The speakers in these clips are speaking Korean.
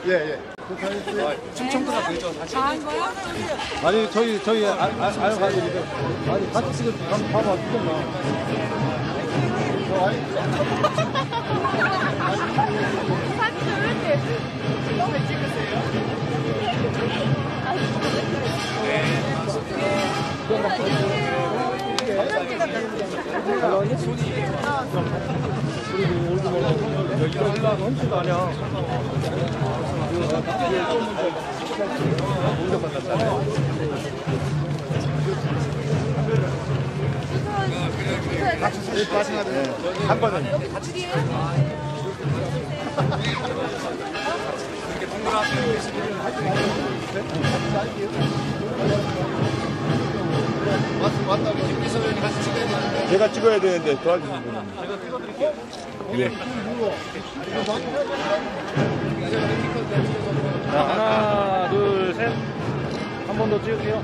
예, 예. 충청도가 그죠 다시. 한 거야? 아니, 저희 알가지고. 아니, 같이 지금 한번 봐봐, 주던가. 사진 왜 이렇게 너무 찍으세요? 여기가 올라가서 훔친 거 아니야. 공격 받았잖아요. 한 번은. 이렇게 동그랗게 왔다고. 김기석 형이 같이 찍어야 되는데. 제가 찍어야 되는데 도와주시는 분이. 제가 찍어드릴게요. 네. 자, 하나, 둘, 셋. 한 번 더 찍을게요.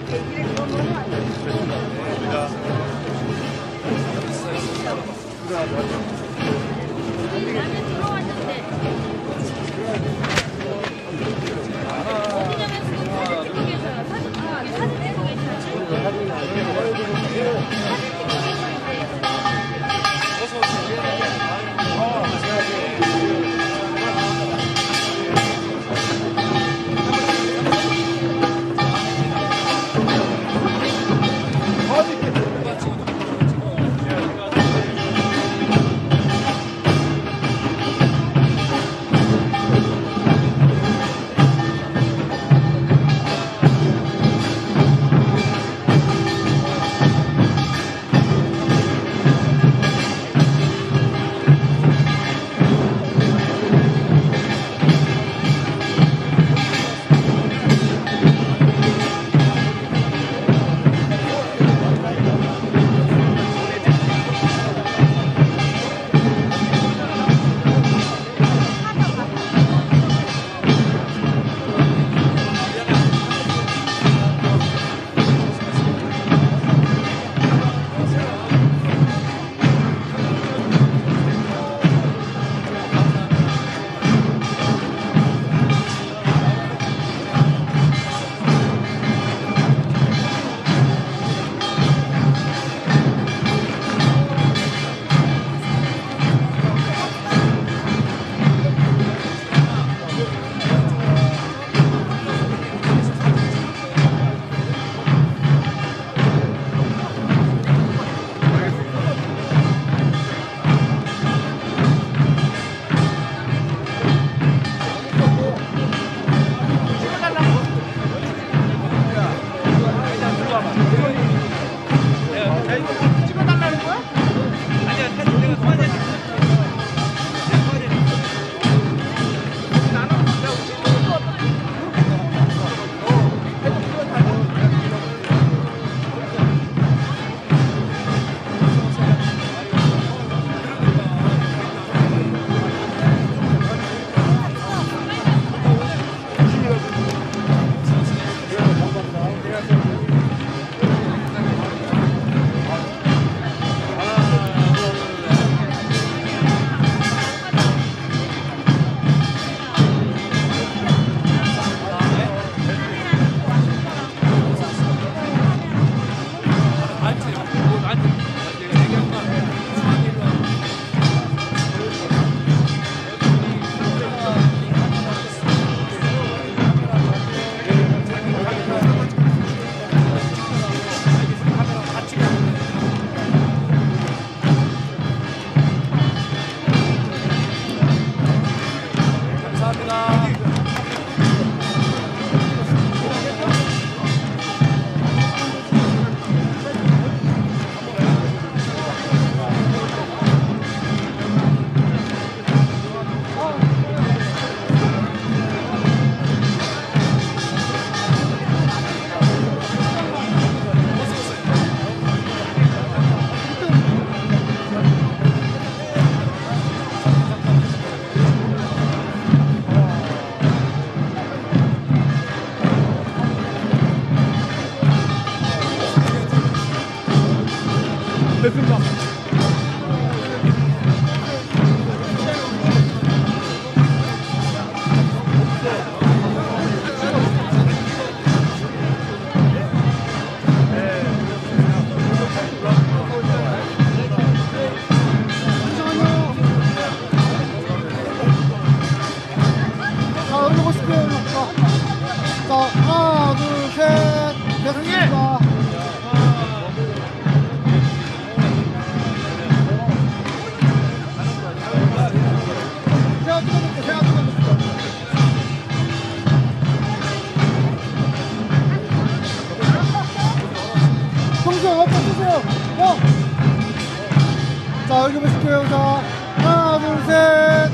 여기 보실게요. 자, 하나, 둘, 셋.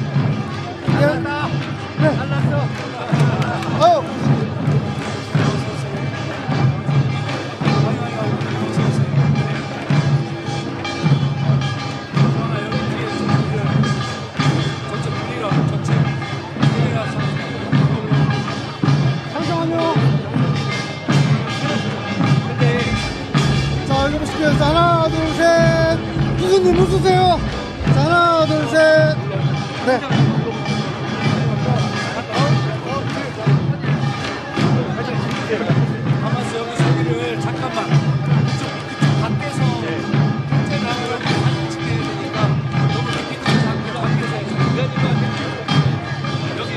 네. 네. 잠시만요. 자, 여기 보실게요. 자, 하나, 둘, 셋. 교수님 웃으세요. 자, 하나, 둘, 셋. 네. 가만있어. 여기 저기를 잠깐만. 그쪽 밖에서 제 나무를 사진 찍게 해야 되니까 너무 깊이 잡고 밖에서 여기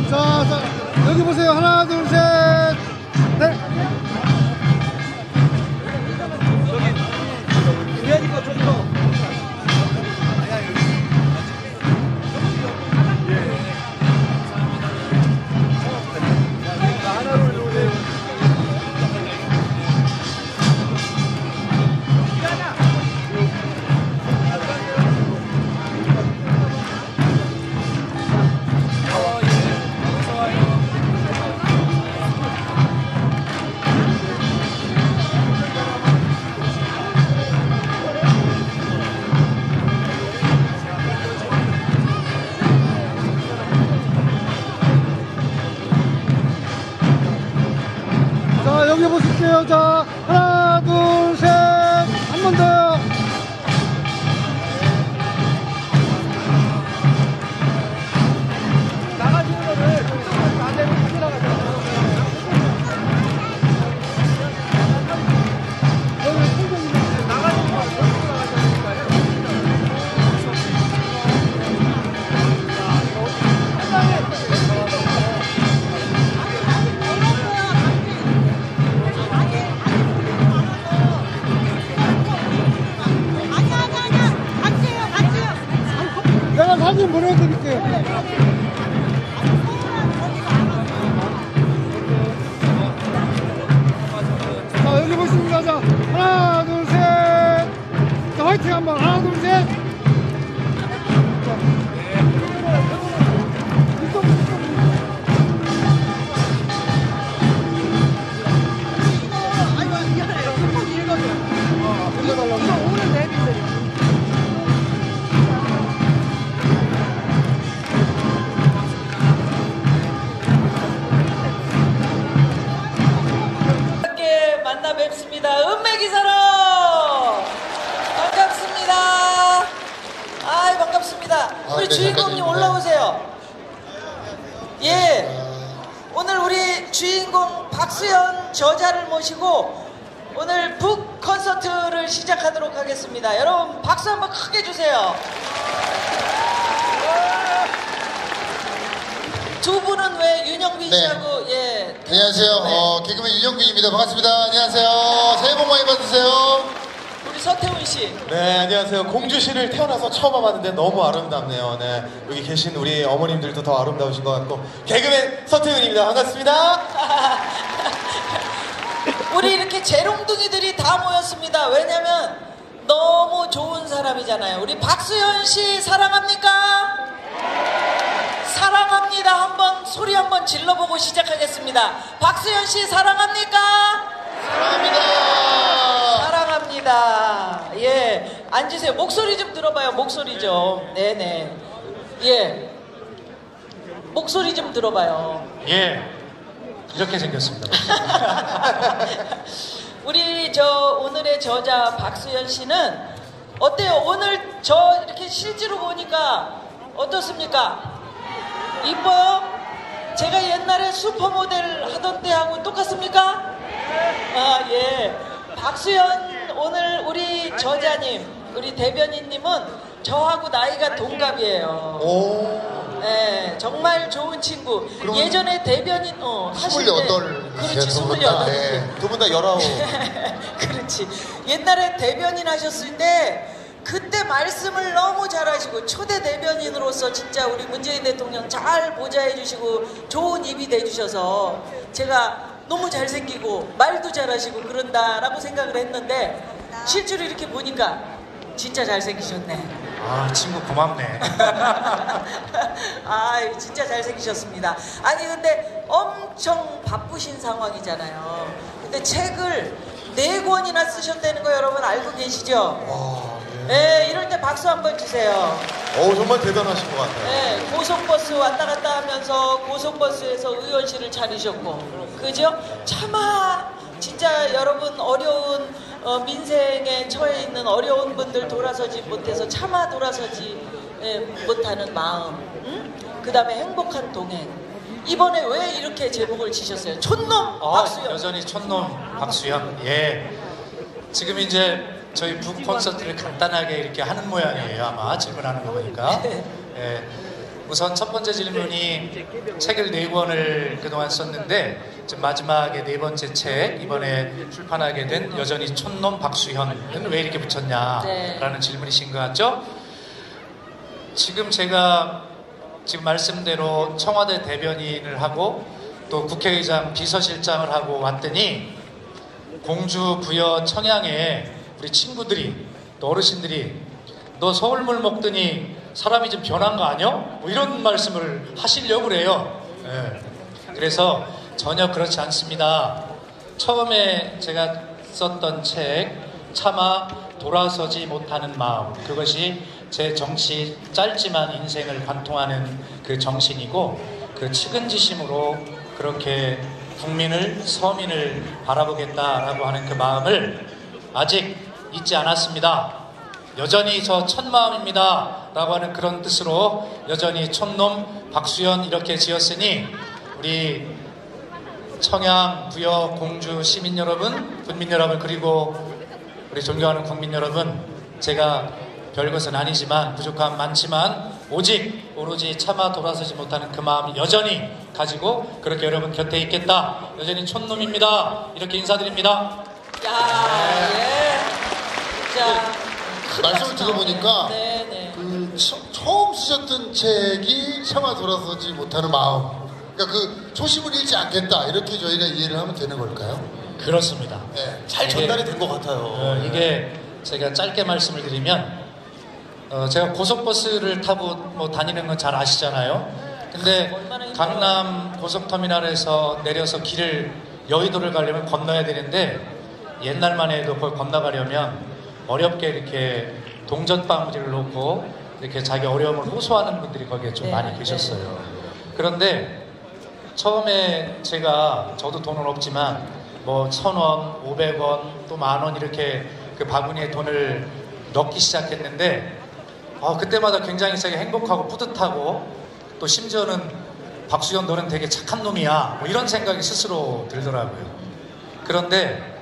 자, 여기 보세요. 하나, 둘, 셋. 네. 위아니까 좀 더. 자, 여기 보실게요. 자, 하나, 둘, 셋. 한 번 더요. 나가시는 거를 그쪽으로 안 되고 이쪽으로 나가죠. 내가 사진 보내드릴게요. 자, 여기 보십니다. 자, 하나, 둘, 셋. 자, 화이팅 한번. 하나, 둘, 셋. 자. 만나 뵙습니다. 은매기사로 반갑습니다. 아이 반갑습니다. 우리 네, 주인공님 작가님, 올라오세요. 예, 오늘 우리 주인공 박수현 저자를 모시고 오늘 북 콘서트를 시작하도록 하겠습니다. 여러분 박수 한번 크게 주세요. 두 분은 왜 윤영빈 네. 씨하고 예. 안녕하세요. 네. 개그맨 윤영빈입니다. 반갑습니다. 안녕하세요. 새해 복 많이 받으세요. 우리 서태훈 씨. 네, 안녕하세요. 공주시를 태어나서 처음 와봤는데 너무 아름답네요. 네, 여기 계신 우리 어머님들도 더 아름다우신 것 같고 개그맨 서태훈입니다. 반갑습니다. 우리 이렇게 재롱둥이들이 다 모였습니다. 왜냐면 너무 좋은 사람이잖아요. 우리 박수현 씨 사랑합니까? 사랑합니다. 한번 소리 한번 질러보고 시작하겠습니다. 박수현 씨 사랑합니까? 사랑합니다. 사랑합니다. 예, 앉으세요. 목소리 좀 들어봐요. 목소리 좀. 네네. 예, 목소리 좀 들어봐요. 예, 이렇게 생겼습니다. 우리 오늘의 저자 박수현 씨는 어때요? 오늘 저 이렇게 실제로 보니까 어떻습니까? 이뻐요? 제가 옛날에 슈퍼모델 하던 때하고 똑같습니까? 아, 예. 박수현 오늘 우리 저자님, 우리 대변인님은 저하고 나이가 동갑이에요. 오. 네, 정말 좋은 친구. 예전에 대변인 하실 때 28. 그렇지, 두 분 다. 28. 네. 두 분 다 19. 그렇지. 옛날에 대변인 하셨을 때 그때 말씀을 너무 잘하시고 초대 대변인으로서 진짜 우리 문재인 대통령 잘 보좌해 주시고 좋은 입이 돼 주셔서 제가 너무 잘생기고 말도 잘하시고 그런다라고 생각을 했는데 실제로 이렇게 보니까 진짜 잘생기셨네. 아, 친구 고맙네. 아, 진짜 잘생기셨습니다. 아니 근데 엄청 바쁘신 상황이잖아요. 근데 책을 4권이나 쓰셨다는 거 여러분 알고 계시죠? 와, 네, 이럴 때 박수 한번 주세요. 정말 대단하신 것 같아요. 네, 고속버스 왔다 갔다 하면서 고속버스에서 의원실을 차리셨고, 그죠? 차마 진짜 여러분 어려운 민생에 처해 있는 어려운 분들 돌아서지 못해서 차마 돌아서지 못하는 마음, 그 다음에 행복한 동행. 이번에 왜 이렇게 제목을 지셨어요? 촌놈 박수현. 여전히 촌놈 박수현. 예. 지금 이제 저희 북 콘서트를 간단하게 이렇게 하는 모양이에요. 아마 질문하는 거 보니까. 예. 우선 첫 번째 질문이 책을 4권을 그동안 썼는데 지금 마지막에 4번째 책 이번에 출판하게 된 여전히 촌놈 박수현은 왜 이렇게 붙였냐라는 질문이신 것 같죠? 지금 제가 지금 말씀대로 청와대 대변인을 하고 또 국회의장 비서실장을 하고 왔더니 공주, 부여, 청양에 우리 친구들이 또 어르신들이 너 서울물 먹더니 사람이 좀 변한 거 아니야? 뭐 이런 말씀을 하시려고 그래요. 예. 그래서 전혀 그렇지 않습니다. 처음에 제가 썼던 책 차마 돌아서지 못하는 마음, 그것이 제 정치 짧지만 인생을 관통하는 그 정신이고 그 측은지심으로 그렇게 국민을 서민을 바라보겠다라고 하는 그 마음을 아직 잊지 않았습니다. 여전히 저 촌마음입니다 라고 하는 그런 뜻으로 여전히 촌놈 박수현 이렇게 지었으니 우리 청양, 부여, 공주 시민 여러분, 군민 여러분, 그리고 우리 존경하는 국민 여러분, 제가 별것은 아니지만 부족함 많지만 오로지 차마 돌아서지 못하는 그 마음 여전히 가지고 그렇게 여러분 곁에 있겠다. 여전히 촌놈입니다. 이렇게 인사드립니다. 야, 예. 자, 말씀을 들어보니까 네네. 그 처음 쓰셨던 책이 차마 돌아서지 못하는 마음. 그러니까 그 초심을 잃지 않겠다 이렇게 저희가 이해를 하면 되는 걸까요? 그렇습니다. 네, 잘 전달이 된 것 같아요. 이게 제가 짧게 말씀을 드리면 제가 고속버스를 타고 뭐 다니는 건 잘 아시잖아요. 근데 강남 고속터미널에서 내려서 길을 여의도를 가려면 건너야 되는데 옛날만 해도 그걸 건너가려면 어렵게 이렇게 동전바구니를 놓고 이렇게 자기 어려움을 호소하는 분들이 거기에 좀 많이 계셨어요. 그런데 처음에 저도 돈은 없지만 뭐 1,000원, 500원, 또 10,000원 이렇게 그 바구니에 돈을 넣기 시작했는데 그때마다 굉장히 되게 행복하고 뿌듯하고 또 심지어는 박수현 너는 되게 착한 놈이야 뭐 이런 생각이 스스로 들더라고요. 그런데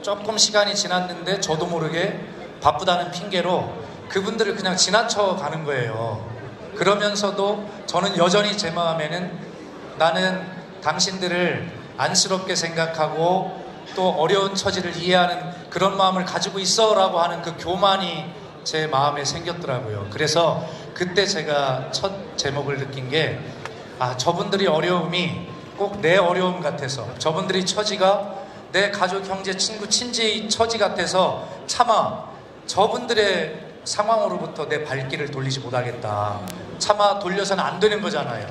조금 시간이 지났는데 저도 모르게 바쁘다는 핑계로 그분들을 그냥 지나쳐 가는 거예요. 그러면서도 저는 여전히 제 마음에는 나는 당신들을 안쓰럽게 생각하고 또 어려운 처지를 이해하는 그런 마음을 가지고 있어 라고 하는 그 교만이 제 마음에 생겼더라고요. 그래서 그때 제가 첫 제목을 느낀 게 저분들이 어려움이 꼭 내 어려움 같아서 저분들이 처지가 내 가족, 형제, 친구, 친지의 처지 같아서 차마 저분들의 상황으로부터 내 발길을 돌리지 못하겠다. 차마 돌려서는 안 되는 거잖아요.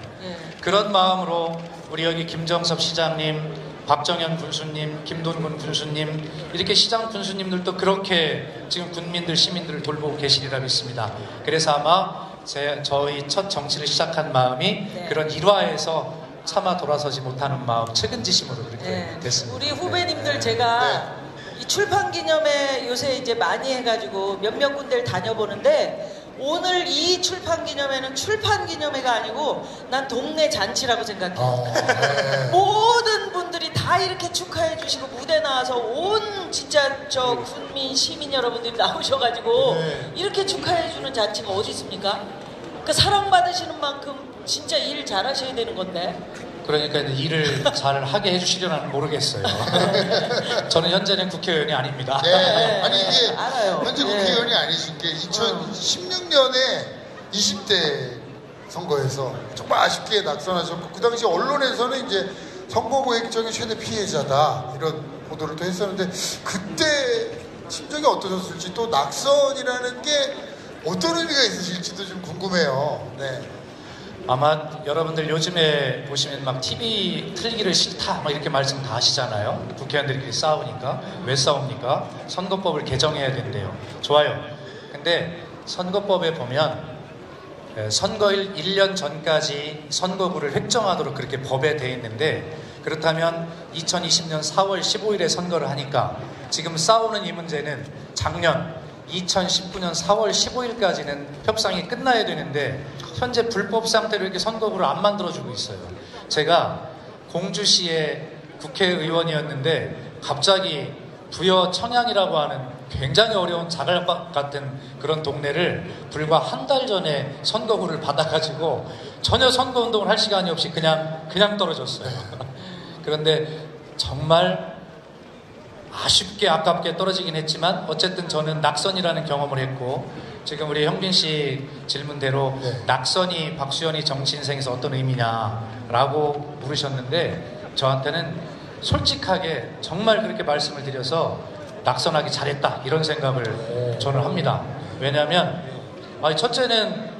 그런 마음으로 우리 여기 김정섭 시장님, 박정현 군수님, 김돈군 군수님 이렇게 시장 군수님들도 그렇게 지금 군민들, 시민들을 돌보고 계시리라 믿습니다. 그래서 아마 저희 첫 정치를 시작한 마음이 그런 일화에서 차마 돌아서지 못하는 마음, 측은지심으로 그렇게 됐습니다. 우리 후배님들 제가 이 출판 기념회 요새 이제 많이 해가지고 몇몇 군데를 다녀보는데 오늘 이 출판 기념회는 출판 기념회가 아니고 난 동네 잔치라고 생각해. 모든 분들이 다 이렇게 축하해 주시고 무대 나와서 온 진짜 저 군민 시민 여러분들이 나오셔가지고 이렇게 축하해 주는 잔치가 어디 있습니까? 그 사랑받으시는 만큼 진짜 일 잘하셔야 되는 건데 그러니까 일을 잘 하게 해주시려나 모르겠어요. 저는 현재는 국회의원이 아닙니다. 네. 아니 이게 알아요. 현재 네. 국회의원이 아니신 게 2016년에 20대 선거에서 정말 아쉽게 낙선하셨고 그 당시 언론에서는 이제 선거 개혁적인 최대 피해자다 이런 보도를 또 했었는데 그때 심정이 어떠셨을지 또 낙선이라는 게 어떤 의미가 있으실지도 좀 궁금해요. 네. 아마 여러분들 요즘에 보시면 막 TV 틀기를 싫다 막 이렇게 말씀 다 하시잖아요. 국회의원들끼리 싸우니까. 왜 싸웁니까? 선거법을 개정해야 된대요. 좋아요. 근데 선거법에 보면 선거일 1년 전까지 선거구를 획정하도록 그렇게 법에 돼 있는데 그렇다면 2020년 4월 15일에 선거를 하니까 지금 싸우는 이 문제는 작년 2019년 4월 15일까지는 협상이 끝나야 되는데 현재 불법 상태로 이렇게 선거구를 안 만들어주고 있어요. 제가 공주시의 국회의원이었는데 갑자기 부여 청양이라고 하는 굉장히 어려운 자갈밭 같은 그런 동네를 불과 한 달 전에 선거구를 받아가지고 전혀 선거운동을 할 시간이 없이 그냥 떨어졌어요. 그런데 정말 아쉽게 아깝게 떨어지긴 했지만 어쨌든 저는 낙선이라는 경험을 했고 지금 우리 형빈 씨 질문대로 네. 낙선이 박수현이 정치 인생에서 어떤 의미냐라고 물으셨는데 저한테는 솔직하게 정말 그렇게 말씀을 드려서 낙선하기 잘했다 이런 생각을 저는 합니다. 왜냐하면 첫째는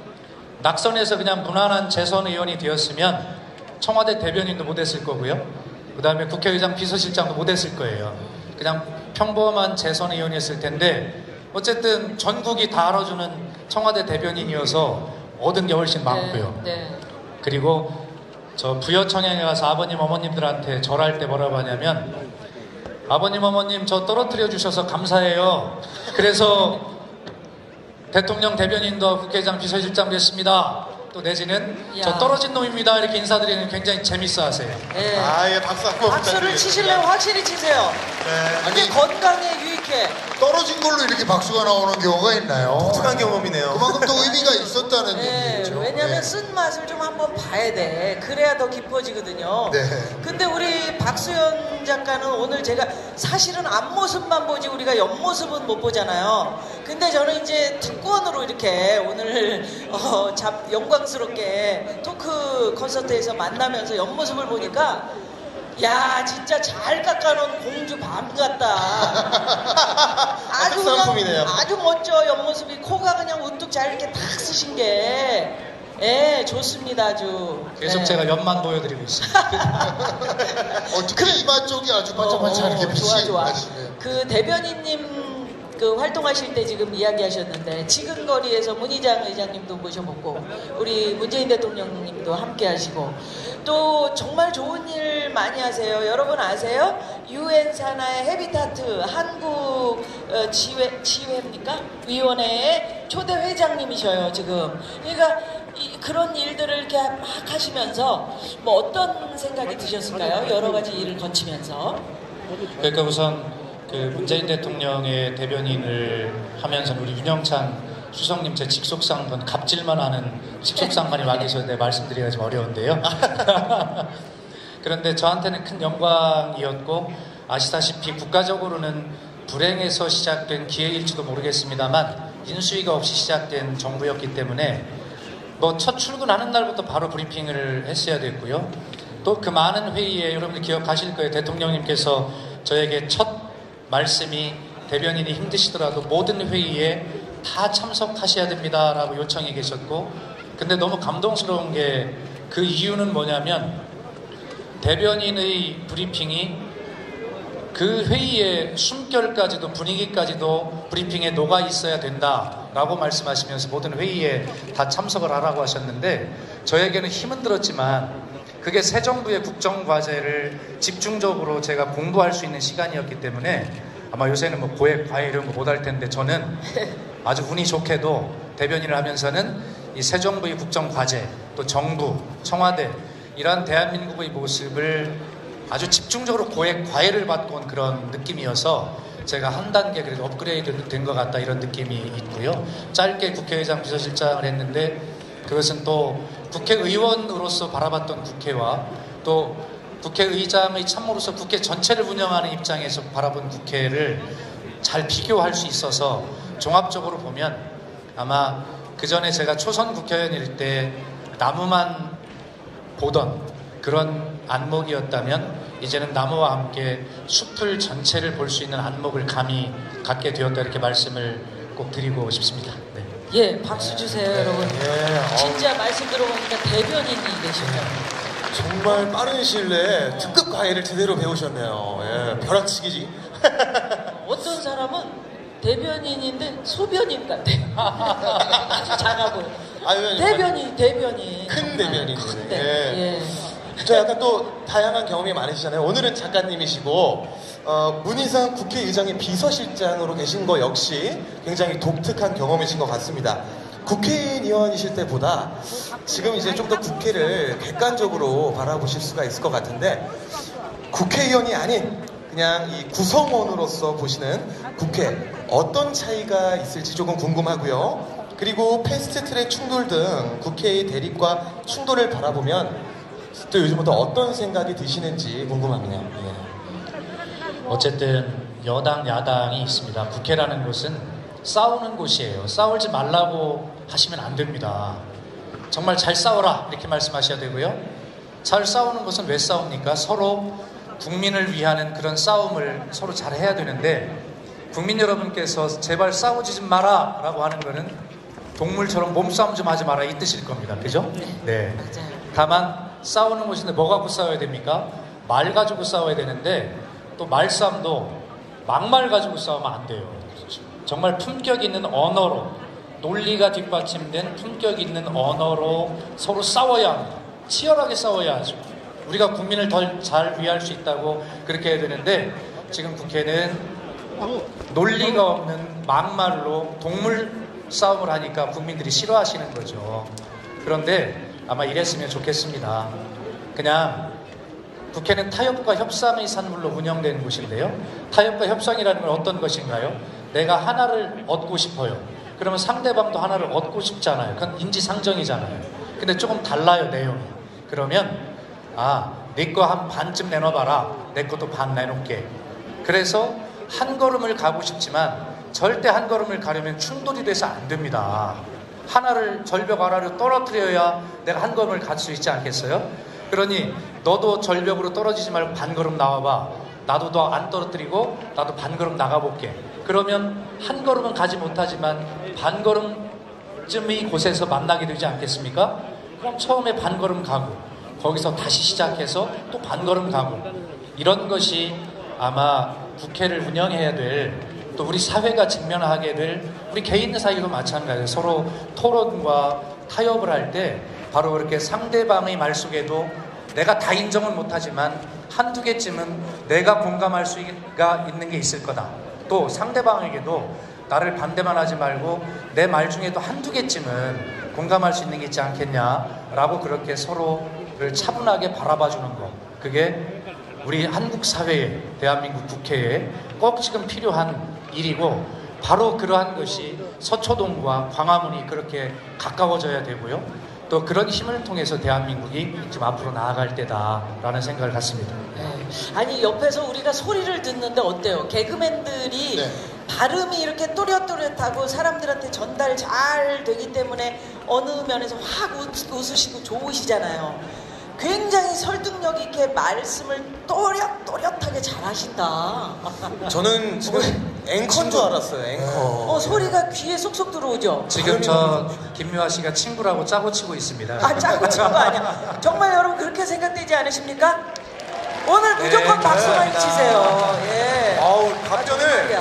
낙선에서 그냥 무난한 재선 의원이 되었으면 청와대 대변인도 못했을 거고요. 그 다음에 국회의장 비서실장도 못했을 거예요. 그냥 평범한 재선 의원이었을 텐데 어쨌든 전국이 다 알아주는 청와대 대변인이어서 얻은 게 훨씬 많고요. 네. 그리고 저 부여청양에 가서 아버님 어머님들한테 절할 때 뭐라고 하냐면 아버님 어머님 저 떨어뜨려 주셔서 감사해요. 그래서 대통령 대변인도 국회의장 비서실장 됐습니다. 또 내지는 저 떨어진 놈입니다 이렇게 인사드리는 굉장히 재밌어 하세요. 네. 예, 박수 한번 박수를 부탁드리겠습니다. 치시려면 확실히 치세요. 네. 이게 건강에 유익해. 떨어진 걸로 이렇게 박수가 나오는 경우가 있나요? 독특한 경험이네요. 그만큼 또 의미가 있었다는 네, 얘기죠. 왜냐면 네. 쓴 맛을 좀 한번 봐야 돼. 그래야 더 깊어지거든요. 네. 근데 우리 박수현 작가는 오늘 제가 사실은 앞모습만 보지 우리가 옆모습은 못 보잖아요. 근데 저는 이제 특권으로 이렇게 오늘 영광스럽게 토크 콘서트에서 만나면서 옆모습을 보니까 야 진짜 잘 깎아놓은 공주 밤 같다. 아주 상품이네요. 아주 멋져 옆모습이. 코가 그냥 우뚝 잘 이렇게 탁 쓰신 게 좋습니다 아주. 계속 네. 제가 옆만 보여드리고 있습니다. 특히 이마 쪽이 아주 반짝반짝 이렇게 빛이 좋아. 나시네요. 그 대변인님 그 활동하실 때 지금 이야기하셨는데 지근거리에서 문희장 의장님도 모셔보고 우리 문재인 대통령님도 함께 하시고 또 정말 좋은 일 많이 하세요. 여러분 아세요? UN 산하의 헤비타트 한국 지회입니까? 위원회의 초대 회장님이셔요 지금. 그러니까 그런 일들을 이렇게 막 하시면서 뭐 어떤 생각이 드셨을까요? 여러 가지 일을 거치면서. 그러니까 우선 그 문재인 대통령의 대변인을 하면서 우리 윤영찬 수석님 제 직속상관 갑질만 하는 직속상관이 와 계셨는데 말씀드리기가 좀 어려운데요. 그런데 저한테는 큰 영광이었고 아시다시피 국가적으로는 불행에서 시작된 기회일지도 모르겠습니다만 인수위가 없이 시작된 정부였기 때문에 뭐 첫 출근하는 날부터 바로 브리핑을 했어야 됐고요. 또 그 많은 회의에 여러분들 기억하실 거예요. 대통령님께서 저에게 첫 말씀이 대변인이 힘드시더라도 모든 회의에 다 참석하셔야 됩니다 라고 요청이 계셨고 근데 너무 감동스러운 게 그 이유는 뭐냐면 대변인의 브리핑이 그 회의의 숨결까지도 분위기까지도 브리핑에 녹아 있어야 된다라고 말씀하시면서 모든 회의에 다 참석을 하라고 하셨는데 저에게는 힘은 들었지만 그게 새 정부의 국정과제를 집중적으로 제가 공부할 수 있는 시간이었기 때문에 아마 요새는 뭐 고액 과외 이런 거 못 할 텐데 저는 아주 운이 좋게도 대변인을 하면서는 이 새 정부의 국정과제 또 정부, 청와대 이러한 대한민국의 모습을 아주 집중적으로 고액 과외를 받고 온 그런 느낌이어서 제가 한 단계 그래도 업그레이드 된 것 같다 이런 느낌이 있고요. 짧게 국회의장 비서실장을 했는데 그것은 또 국회의원으로서 바라봤던 국회와 또 국회의장의 참모로서 국회 전체를 운영하는 입장에서 바라본 국회를 잘 비교할 수 있어서 종합적으로 보면 아마 그 전에 제가 초선 국회의원일 때 나무만 보던 그런 안목이었다면 이제는 나무와 함께 숲을 전체를 볼 수 있는 안목을 감히 갖게 되었다 이렇게 말씀을 꼭 드리고 싶습니다. 네. 예, 박수 주세요, 여러분. 진짜 말씀 들어보니까 대변인이 되시네요. 정말 빠른 시일 내에 특급 과외를 제대로 배우셨네요. 예, 벼락치기지. 어떤 사람은 대변인인데 소변인 같아요. 아주 작아 보여. 대변인. 큰 대변인. 큰데. 예. 예. 저 약간 또 다양한 경험이 많으시잖아요. 오늘은 작가님이시고 문희상 국회의장의 비서실장으로 계신 거 역시 굉장히 독특한 경험이신 것 같습니다. 국회의원이실 때보다 지금 이제 좀 더 국회를 객관적으로 바라보실 수가 있을 것 같은데 국회의원이 아닌 그냥 이 구성원으로서 보시는 국회 어떤 차이가 있을지 조금 궁금하고요. 그리고 패스트트랙 충돌 등 국회의 대립과 충돌을 바라보면 또 요즘부터 어떤 생각이 드시는지 궁금합니다. 예. 어쨌든 여당 야당이 있습니다. 국회라는 곳은 싸우는 곳이에요. 싸우지 말라고 하시면 안 됩니다. 정말 잘 싸워라 이렇게 말씀하셔야 되고요. 잘 싸우는 것은 왜 싸웁니까? 서로 국민을 위하는 그런 싸움을 서로 잘 해야 되는데 국민 여러분께서 제발 싸우지 좀 마라 라고 하는 거는 동물처럼 몸싸움 좀 하지 마라 이 뜻일 겁니다. 그죠? 네. 맞아요. 다만 싸우는 곳인데 뭐 갖고 싸워야 됩니까? 말 가지고 싸워야 되는데 또 말싸움도 막말 가지고 싸우면 안 돼요. 정말 품격 있는 언어로 논리가 뒷받침된 품격 있는 언어로 서로 싸워야 합니다. 치열하게 싸워야 하죠. 우리가 국민을 더 잘 위할 수 있다고 그렇게 해야 되는데 지금 국회는 논리가 없는 막말로 동물 싸움을 하니까 국민들이 싫어하시는 거죠. 그런데 아마 이랬으면 좋겠습니다. 그냥 국회는 타협과 협상의 산물로 운영되는 곳인데요. 타협과 협상이라는 건 어떤 것인가요? 내가 하나를 얻고 싶어요. 그러면 상대방도 하나를 얻고 싶잖아요. 그건 인지상정이잖아요. 근데 조금 달라요, 내용이. 그러면 네 거 한 반쯤 내놔봐라. 내 것도 반 내놓게. 그래서 한 걸음을 가고 싶지만 절대 한 걸음을 가려면 충돌이 돼서 안 됩니다. 하나를 절벽 아래로 떨어뜨려야 내가 한 걸음을 갈 수 있지 않겠어요? 그러니 너도 절벽으로 떨어지지 말고 반 걸음 나와봐. 나도 너 안 떨어뜨리고 나도 반 걸음 나가볼게. 그러면 한 걸음은 가지 못하지만 반 걸음쯤의 곳에서 만나게 되지 않겠습니까? 그럼 처음에 반 걸음 가고 거기서 다시 시작해서 또 반 걸음 가고 이런 것이 아마 국회를 운영해야 될 또 우리 사회가 직면하게 될 우리 개인 사이도 마찬가지예요. 서로 토론과 타협을 할 때 바로 그렇게 상대방의 말 속에도 내가 다 인정은 못하지만 한두 개쯤은 내가 공감할 수가 있는 게 있을 거다. 또 상대방에게도 나를 반대만 하지 말고 내 말 중에도 한두 개쯤은 공감할 수 있는 게 있지 않겠냐라고 그렇게 서로를 차분하게 바라봐주는 거. 그게 우리 한국 사회에 대한민국 국회에 꼭 지금 필요한 일이고 바로 그러한 것이 서초동과 광화문이 그렇게 가까워져야 되고요. 또 그런 힘을 통해서 대한민국이 지금 앞으로 나아갈 때다라는 생각을 갖습니다. 네. 아니 옆에서 우리가 소리를 듣는데 어때요? 개그맨들이 발음이 이렇게 또렷또렷하고 사람들한테 전달 잘 되기 때문에 어느 면에서 확 웃으시고 좋으시잖아요. 굉장히 설득력 있게 말씀을 또렷또렷하게 잘하신다. 저는 지금 앵커인 줄 알았어요. 앵커. 소리가 귀에 쏙쏙 들어오죠. 지금 저 김유아 씨가 친구라고 짜고 치고 있습니다. 짜고 치는 거 아니야. 정말 여러분 그렇게 생각되지 않으십니까? 오늘 무조건 박수만 치세요. 예. 답변을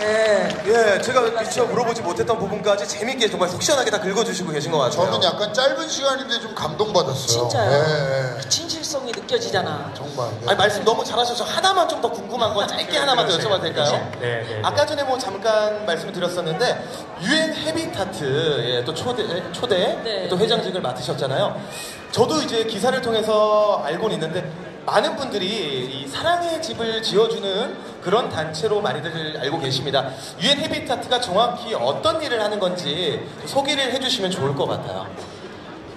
예. 제가 미처 물어보지 못했던 부분까지 재밌게 정말 속 시원하게 다 긁어주시고 계신 것 같아요. 저는 약간 짧은 시간인데 좀 감동받았어요. 진짜요? 네. 그 진실성이 느껴지잖아. 정말. 네. 아니 말씀 너무 잘하셔서 하나만 좀 더 궁금한 건 짧게 하나만 더 여쭤봐도 될까요? 네. 아까 전에 뭐 잠깐 말씀을 드렸었는데 UN 헤비타트 또 초대 네. 또 회장직을 맡으셨잖아요. 저도 이제 기사를 통해서 알고는 있는데 많은 분들이 이 사랑의 집을 지어주는 그런 단체로 많이들 알고 계십니다. UN 헤비타트가 정확히 어떤 일을 하는 건지 소개를 해주시면 좋을 것 같아요.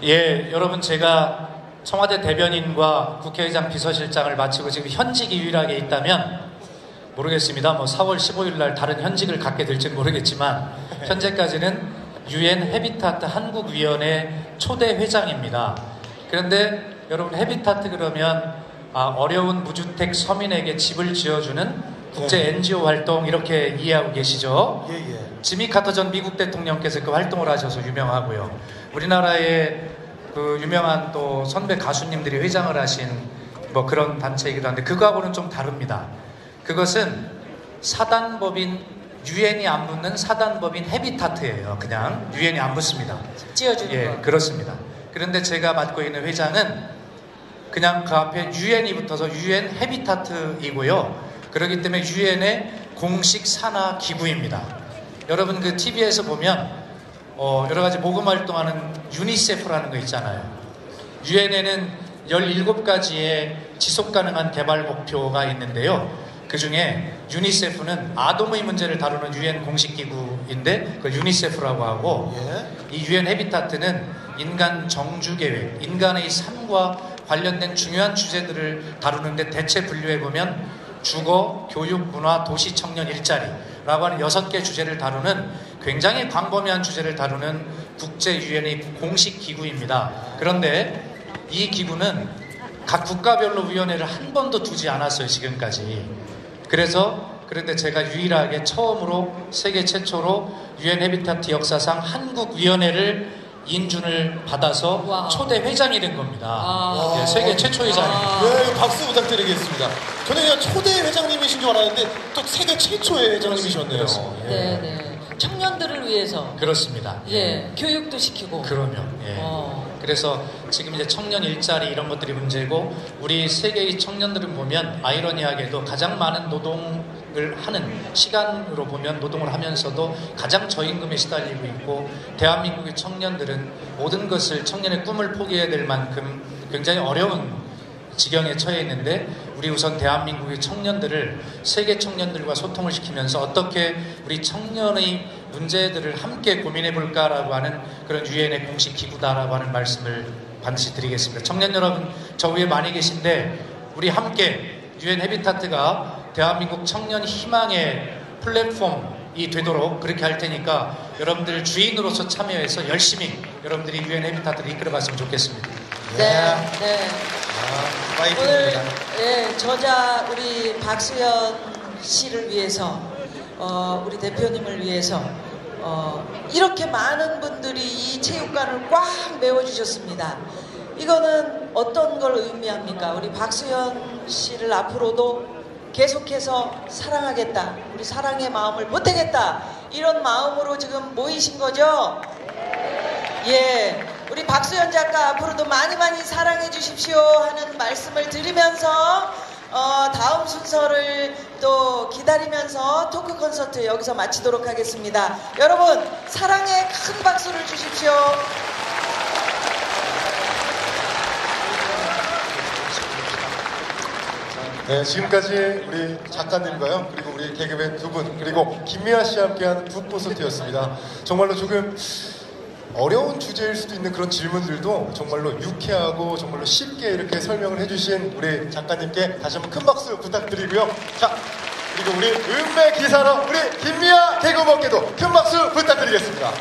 예, 여러분 제가 청와대 대변인과 국회의장 비서실장을 마치고 지금 현직이 유일하게 있다면 모르겠습니다. 뭐 4월 15일 날 다른 현직을 갖게 될지는 모르겠지만 현재까지는 유엔 해비타트 한국위원회 초대 회장입니다. 그런데 여러분 해비타트 그러면 어려운 무주택 서민에게 집을 지어주는 국제 NGO 활동 이렇게 이해하고 계시죠? 예. 지미 카터 전 미국 대통령께서 그 활동을 하셔서 유명하고요. 우리나라의 그 유명한 또 선배 가수님들이 회장을 하신 뭐 그런 단체이기도 한데 그거하고는 좀 다릅니다. 그것은 사단법인 유엔이 안 붙는 사단법인 해비타트예요. 그냥 유엔이 안 붙습니다. 지어주는 거. 그렇습니다. 그런데 제가 맡고 있는 회장은 그냥 그 앞에 유엔이 붙어서 유엔 해비타트이고요. 그렇기 때문에 유엔의 공식 산하 기구입니다. 여러분 그 TV에서 보면 여러 가지 모금 활동하는 유니세프라는 거 있잖아요. 유엔에는 17가지의 지속 가능한 개발 목표가 있는데요. 그 중에 유니세프는 아동의 문제를 다루는 유엔 공식 기구인데 그걸 유니세프라고 하고 이 유엔 해비타트는 인간 정주 계획, 인간의 삶과 관련된 중요한 주제들을 다루는데 대체 분류해 보면 주거, 교육, 문화, 도시, 청년, 일자리라고 하는 6개 주제를 다루는 굉장히 광범위한 주제를 다루는 국제 유엔의 공식 기구입니다. 그런데 이 기구는 각 국가별로 위원회를 한 번도 두지 않았어요, 지금까지. 그런데 제가 유일하게 처음으로 세계 최초로 유엔 해비타트 역사상 한국 위원회를 인준을 받아서 와. 초대 회장이 된 겁니다. 네, 세계 최초 회장입니다. 네, 박수 부탁드리겠습니다. 저는 그냥 초대 회장님이신 줄 알았는데 또 세계 최초의 회장님이셨네요. 그렇습니다. 네. 청년들을 위해서. 그렇습니다. 교육도 시키고. 그러면. 그래서 지금 이제 청년 일자리 이런 것들이 문제고 우리 세계의 청년들은 보면 아이러니하게도 가장 많은 노동을 하는 시간으로 보면 노동을 하면서도 가장 저임금에 시달리고 있고 대한민국의 청년들은 모든 것을 청년의 꿈을 포기해야 될 만큼 굉장히 어려운 지경에 처해 있는데 우리 우선 대한민국의 청년들을 세계 청년들과 소통을 시키면서 어떻게 우리 청년의 문제들을 함께 고민해 볼까라고 하는 그런 유엔의 공식 기구다라고 하는 말씀을 반드시 드리겠습니다. 청년 여러분 저 위에 많이 계신데 우리 함께 유엔 해비타트가 대한민국 청년 희망의 플랫폼이 되도록 그렇게 할 테니까 여러분들 주인으로서 참여해서 열심히 여러분들이 유엔 해비타트를 이끌어갔으면 좋겠습니다. 네. 파이팅입니다. 오늘 저자 우리 박수현 씨를 위해서 우리 대표님을 위해서 이렇게 많은 분들이 이 체육관을 꽉 메워주셨습니다. 이거는 어떤 걸 의미합니까? 우리 박수현 씨를 앞으로도 계속해서 사랑하겠다. 우리 사랑의 마음을 보태겠다. 이런 마음으로 지금 모이신 거죠? 우리 박수현 작가 앞으로도 많이 사랑해 주십시오 하는 말씀을 드리면서 다음 순서를 또 기다리면서 토크 콘서트 여기서 마치도록 하겠습니다. 여러분 사랑의 큰 박수를 주십시오. 네, 지금까지 우리 작가님과요, 그리고 우리 개그맨 두 분, 그리고 김미아 씨와 함께한 두 콘서트였습니다. 정말로 조금 어려운 주제일 수도 있는 그런 질문들도 정말로 유쾌하고 정말로 쉽게 이렇게 설명을 해주신 우리 작가님께 다시 한번 큰 박수 부탁드리고요. 자, 그리고 우리 음매 기사로 우리 김미아 개그우먼께도 큰 박수 부탁드리겠습니다.